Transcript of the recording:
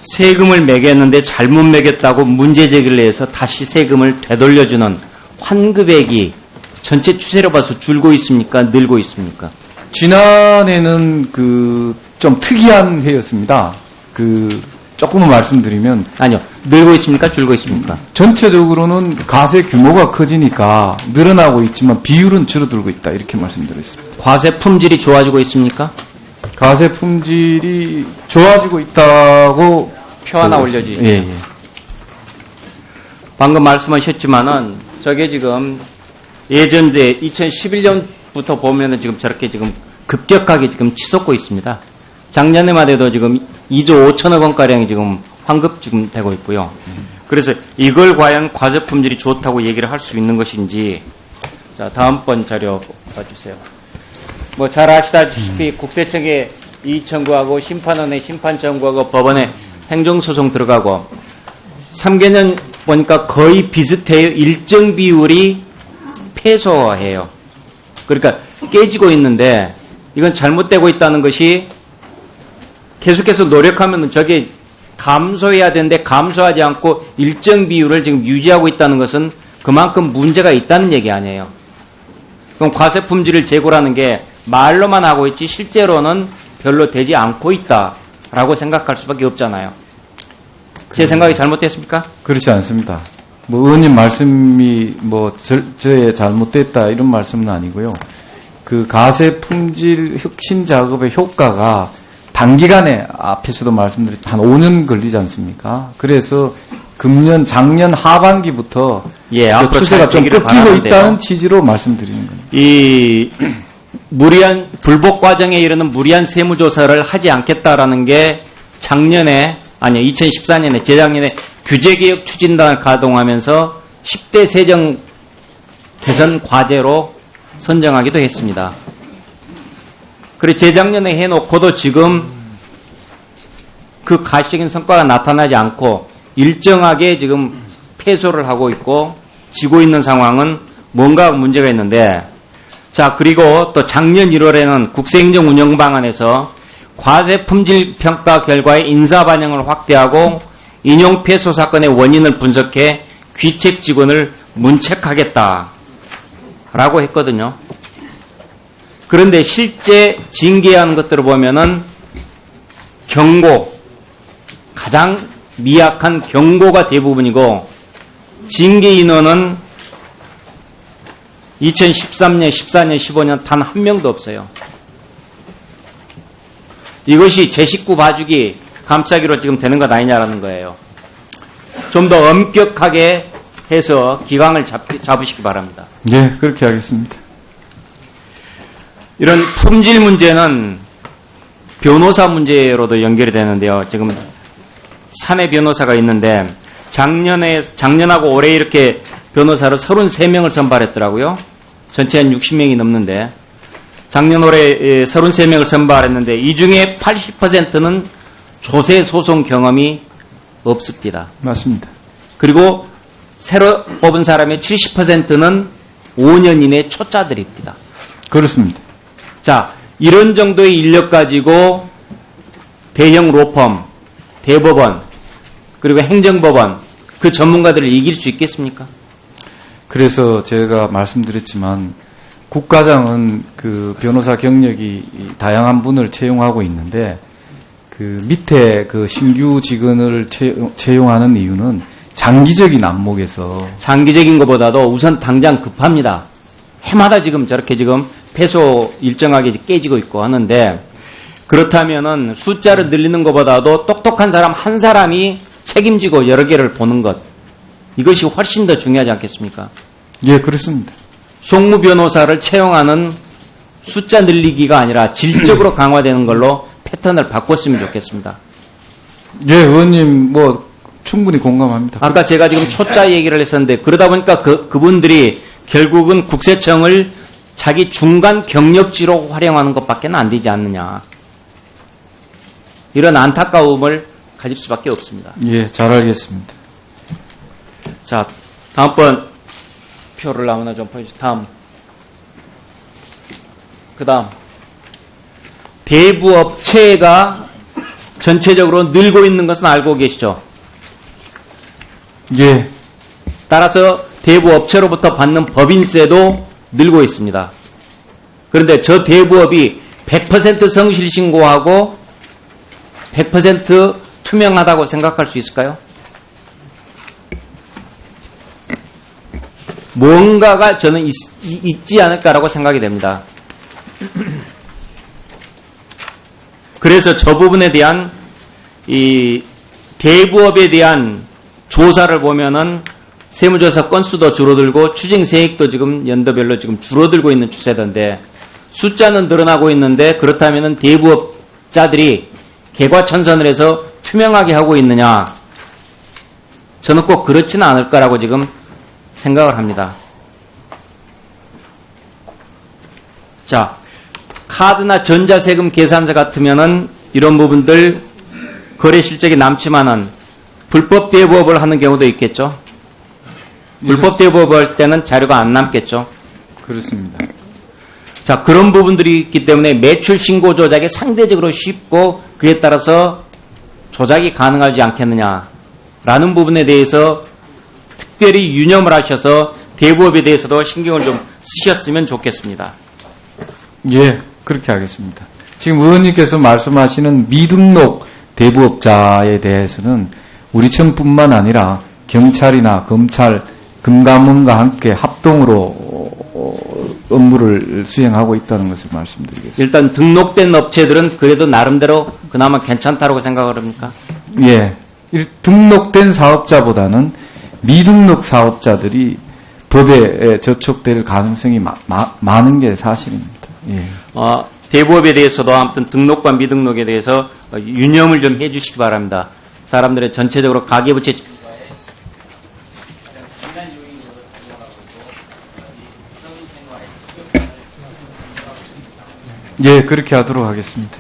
세금을 매겼는데 잘못 매겼다고 문제 제기를 해서 다시 세금을 되돌려주는 환급액이 전체 추세로 봐서 줄고 있습니까? 늘고 있습니까? 지난해는 좀 특이한 해였습니다. 조금만 말씀드리면. 아니요. 늘고 있습니까? 줄고 있습니까? 전체적으로는 과세 규모가 커지니까 늘어나고 있지만 비율은 줄어들고 있다. 이렇게 말씀드렸습니다. 과세 품질이 좋아지고 있습니까? 과세 품질이 좋아지고 있다고. 표 하나 올려주십시오. 예, 예. 방금 말씀하셨지만은 저게 지금 예전에 2011년부터 보면은 지금 저렇게 지금 급격하게 지금 치솟고 있습니다. 작년에만 해도 지금 2조 5천억 원가량이 지금 환급 지금 되고 있고요. 그래서 이걸 과연 과세 품질이 좋다고 얘기를 할 수 있는 것인지. 자, 다음번 자료 봐주세요. 뭐 잘 아시다시피 국세청에 이의 청구하고 심판원에 심판 청구하고 법원에 행정소송 들어가고 3개년 보니까 거의 비슷해요. 일정 비율이 패소해요. 그러니까 깨지고 있는데 이건 잘못되고 있다는 것이 계속해서 노력하면 저게 감소해야 되는데 감소하지 않고 일정 비율을 지금 유지하고 있다는 것은 그만큼 문제가 있다는 얘기 아니에요. 그럼 과세 품질을 제고라는 게 말로만 하고 있지 실제로는 별로 되지 않고 있다라고 생각할 수밖에 없잖아요. 제 생각이 잘못됐습니까? 그렇지 않습니다. 의원님 말씀이 저의 잘못됐다 이런 말씀은 아니고요. 과세 품질 혁신 작업의 효과가 단기간에 앞에서도 말씀드렸듯이 한 5년 걸리지 않습니까? 그래서 작년 하반기부터 추세가 좀 꺾이고 있다는 취지로 말씀드리는 겁니다. 이 무리한 불복 과정에 이르는 무리한 세무조사를 하지 않겠다라는 게 2014년에 재작년에 규제개혁 추진단을 가동하면서 10대 세정 개선 과제로 선정하기도 했습니다. 그리고 재작년에 해놓고도 지금 그 가시적인 성과가 나타나지 않고 일정하게 지금 패소를 하고 있고 지고 있는 상황은 뭔가 문제가 있는데, 자, 그리고 또 작년 1월에는 국세행정 운영 방안에서 과세 품질 평가 결과의 인사 반영을 확대하고 인용 패소 사건의 원인을 분석해 귀책 직원을 문책하겠다라고 했거든요. 그런데 실제 징계하는 것들을 보면은 경고, 가장 미약한 경고가 대부분이고 징계 인원은 2013년, 14년, 15년 단 한 명도 없어요. 이것이 제 식구 봐주기, 감싸기로 지금 되는 것 아니냐라는 거예요. 좀 더 엄격하게 해서 기강을 잡으시기 바랍니다. 네, 그렇게 하겠습니다. 이런 품질 문제는 변호사 문제로도 연결이 되는데요. 지금 사내 변호사가 있는데 작년하고 올해 이렇게 변호사를 33명을 선발했더라고요. 전체 한 60명이 넘는데 작년 올해 33명을 선발했는데 이 중에 80%는 조세 소송 경험이 없습니다. 맞습니다. 그리고 새로 뽑은 사람의 70%는 5년 이내 초짜들입니다. 그렇습니다. 자, 이런 정도의 인력 가지고 대형 로펌, 대법원, 그리고 행정법원, 그 전문가들을 이길 수 있겠습니까? 그래서 제가 말씀드렸지만 국가장은 변호사 경력이 다양한 분을 채용하고 있는데 밑에 신규 직원을 채용하는 이유는 장기적인 안목에서. 장기적인 것보다도 우선 당장 급합니다. 해마다 지금 저렇게 지금 패소 일정하게 깨지고 있고 하는데, 그렇다면은 숫자를 늘리는 것보다도 똑똑한 사람 한 사람이 책임지고 여러 개를 보는 것, 이것이 훨씬 더 중요하지 않겠습니까? 예, 그렇습니다. 송무 변호사를 채용하는 숫자 늘리기가 아니라 질적으로 강화되는 걸로 패턴을 바꿨으면 좋겠습니다. 예, 의원님 충분히 공감합니다. 아까 제가 지금 초짜 얘기를 했었는데 그러다 보니까 그분들이 결국은 국세청을 자기 중간 경력지로 활용하는 것밖에 안 되지 않느냐. 이런 안타까움을 가질 수밖에 없습니다. 예, 잘 알겠습니다. 자, 다음번 표를 아무나 좀 보여주세요. 다음. 그 다음. 대부업체가 전체적으로 늘고 있는 것은 알고 계시죠? 예. 따라서 대부업체로부터 받는 법인세도 늘고 있습니다. 그런데 저 대부업이 100% 성실 신고하고 100% 투명하다고 생각할 수 있을까요? 뭔가가 저는 있지 않을까라고 생각이 됩니다. 그래서 저 부분에 대한 이 대부업에 대한 조사를 보면은 세무조사 건수도 줄어들고 추징세액도 지금 연도별로 지금 줄어들고 있는 추세던데 숫자는 늘어나고 있는데 그렇다면은 대부업자들이 개과천선을 해서 투명하게 하고 있느냐? 저는 꼭 그렇지는 않을 거라고 지금 생각을 합니다. 자, 카드나 전자세금 계산서 같으면은 이런 부분들 거래 실적이 남지만은 불법 대부업을 하는 경우도 있겠죠. 불법 대부업을 할 때는 자료가 안 남겠죠. 그렇습니다. 자, 그런 부분들이 있기 때문에 매출 신고 조작이 상대적으로 쉽고 그에 따라서 조작이 가능하지 않겠느냐라는 부분에 대해서 특별히 유념을 하셔서 대부업에 대해서도 신경을 좀 쓰셨으면 좋겠습니다. 예, 그렇게 하겠습니다. 지금 의원님께서 말씀하시는 미등록 대부업자에 대해서는 우리청뿐만 아니라 경찰이나 검찰, 금감원과 함께 합동으로 업무를 수행하고 있다는 것을 말씀드리겠습니다. 일단 등록된 업체들은 그래도 나름대로 그나마 괜찮다고 생각을 합니까? 예, 등록된 사업자보다는 미등록 사업자들이 법에 저촉될 가능성이 많은 게 사실입니다. 예. 대부업에 대해서도 아무튼 등록과 미등록에 대해서 유념을 좀 해주시기 바랍니다. 사람들의 전체적으로 가계부채 예, 그렇게 하도록 하겠습니다.